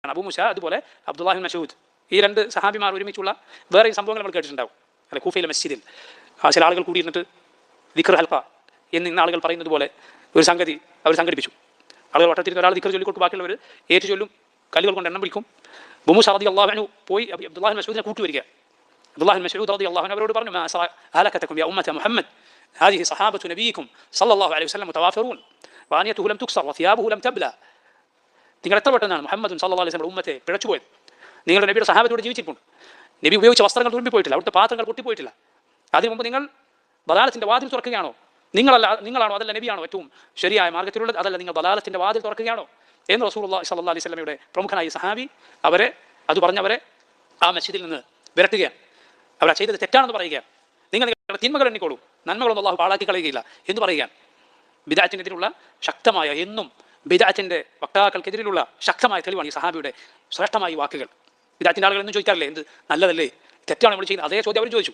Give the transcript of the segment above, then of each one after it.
അബൂ മൂസ അതുപോലെ അബ്ദുല്ലാഹിബ്നു മസ്ഊദ്, ഈ രണ്ട് സഹാബിമാർ ഒരുമിച്ചുള്ള വേറെയും സംഭവങ്ങൾ നമ്മൾ കേട്ടിട്ടുണ്ടാവും. അല്ലെ, കൂഫയിലെ മസ്ജിദിൽ ചില ആളുകൾ കൂടിയിരുന്നിട്ട് ദിക്ർ ഹൽഖ എന്നിന്ന ആളുകൾ പറയുന്നത് പോലെ ഒരു സംഗതി അവർ സംഘടിപ്പിച്ചു. ആളുകൾ വട്ടത്തിരുന്ന് ഒരാൾ ദിക്ർ ചൊല്ലിക്കൊട്ട് ബാക്കിയുള്ളവർ ഏറ്റു ചൊല്ലും, കല്ലുകൾ കൊണ്ട് എണ്ണം വിളിക്കും. അബൂ മൂസ റളിയല്ലാഹു അൻഹു പോയി അബ്ദുല്ലാഹിബ്നു മസ്ഊദിനെ കൂട്ടുവരിക. അബ്ദുല്ലാഹിബ്നു മസ്ഊദ് റളിയല്ലാഹു അൻഹു അവരോട് പറഞ്ഞു, മാ അഹലകതകും യാ ഉമ്മത മുഹമ്മദ് ഹാദിഹി സഹാബത്തു നബിയിക്കും സല്ലല്ലാഹു അലൈഹി വസല്ലം മുതവാഫിറൂൻ വഅനിയതുഹു ലം തുക്സർ വസിയാബുഹു ലം തബ്ല. നിങ്ങൾ എത്ര പെട്ടെന്നാണ് മുഹമ്മദ് സല്ലല്ലാഹു അലൈഹി വസല്ലം ഉമ്മത്തെ പിഴച്ചുപോയത്. നിങ്ങളുടെ നബിയുടെ സഹാബത്തോട് ജീവിച്ചിട്ടുണ്ട്. നബി ഉപയോഗിച്ച വസ്ത്രങ്ങൾ തുരുമ്പിപ്പോയിട്ടില്ല, അവിടുത്തെ പാത്രങ്ങൾ പൊട്ടിപ്പോയിട്ടില്ല. അതിനു മുമ്പ് നിങ്ങൾ ദലാലത്തിന്റെ വാതിൽ തുറക്കുകയാണോ? നിങ്ങളാണോ അതല്ല നബിയാണോ ഏറ്റവും ശരിയായ മാർഗ്ഗത്തിലുള്ളത്? അതല്ല നിങ്ങൾ ദലാലത്തിന്റെ വാതിൽ തുറക്കുകയാണോ എന്ന് റസൂലുള്ളാഹി സ്വല്ലല്ലാഹു അലൈഹി വസല്ലമയുടെ പ്രമുഖനായ സഹാബി അത് പറഞ്ഞവരെ ആ മസ്ജിദിൽ നിന്ന് വിരട്ടുകയാണ്. അവർ ചെയ്തത് തെറ്റാണെന്ന് പറയുകയാണ്. നിങ്ങളുടെ തിന്മകൾ എണ്ണിക്കോളൂ, നന്മകളൊന്നും അല്ലാഹു പാഴാക്കി കളയുകയില്ല എന്ന് പറയുകയാണ്. ബിദ്അത്തിനെതിരുള്ള ശക്തമായ, എന്നും ബിദ്അത്തിന്റെ വക്താക്കൾക്കെതിരെയുള്ള ശക്തമായ തെളിവാണ് ഈ സഹാബിയുടെ ശ്രേഷ്ഠമായ വാക്കുകൾ. ബിദ്അത്തിന്റെ ആളുകൾ എന്നും ചോദിക്കാറില്ലേ, എന്ത് നല്ലതല്ലേ, തെറ്റാണ് നമ്മൾ ചെയ്യുന്നത്? അതേ ചോദ്യം അവർ ചോദിച്ചു.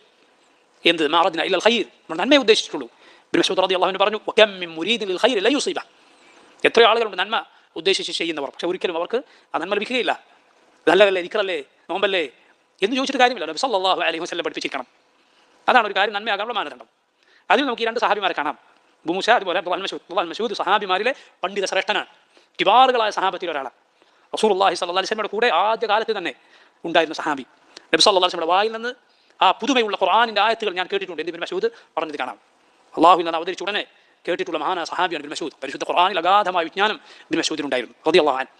എന്ത് മാറദിന ഇല്ലൽ ഖൈർ, നമ്മൾ നന്മയെ ഉദ്ദേശിച്ചിട്ടുള്ളൂ. ഇബ്നു മസ്ഊദ് റളിയല്ലാഹു അൻഹു പറഞ്ഞു, വകം മിൻ മുരീദിൻ ലിൽ ഖൈർ ല യുസീബ. എത്രയോ ആളുകളുണ്ട് നന്മ ഉദ്ദേശിച്ച് ചെയ്യുന്നവർ, പക്ഷെ ഒരിക്കലും അവർക്ക് ആ നന്മ ലഭിക്കുകയില്ല. നല്ലതല്ലേ, ദിക്റല്ലേ, നോമ്പല്ലേ എന്ന് ചോദിച്ചിട്ട് കാര്യമില്ല. നബി സല്ലല്ലാഹു അലൈഹി വസല്ലം പഠിപ്പിച്ചിരിക്കണം. അതാണ് ഒരു കാര്യം നന്മയാകാനുള്ള മാനദണ്ഡം. അതിൽ നമുക്ക് ഈ രണ്ട് സഹാബിമാരെ കാണാം, അബൂ മൂസ അതുപോലെ അബ്ദുല്ലാഹിബ്നു മസ്ഊദ്. സഹാബിമാരിലെ പണ്ഡിത ശ്രേഷ്ഠനാണ്, കിബാറുകളായ സഹാബത്തിൽ ഒരാളാണ്. റസൂലുള്ളാഹി സ്വല്ലല്ലാഹു അലൈഹി വസല്ലമയുടെ കൂടെ ആദ്യ കാലത്ത് തന്നെ ഉണ്ടായിരുന്ന സഹാബി. നബി സല്ലല്ലാഹു അലൈഹി വസല്ലമയുടെ വായിൽ നിന്ന് ആ പുതുമയുള്ള ഖുർആനിന്റെ ആയത്തുകൾ ഞാൻ കേട്ടിട്ടുണ്ട് എന്ന് ഇബ്നു മസ്ഊദ് പറഞ്ഞത് കാണാം. അള്ളാഹുവിൽ നിന്ന് അവതരിച്ച ഉടനെ കേട്ടിട്ടുള്ള മഹാനായ സഹാബിയാണ് ഇബ്നു മസ്ഊദ്. പരിശുദ്ധ ഖുർആനിൽ അഗാധമായ വിജ്ഞാനം ഇബ്നു മസ്ഊദിനുണ്ടായിരുന്നു റളിയല്ലാഹു അൻഹു.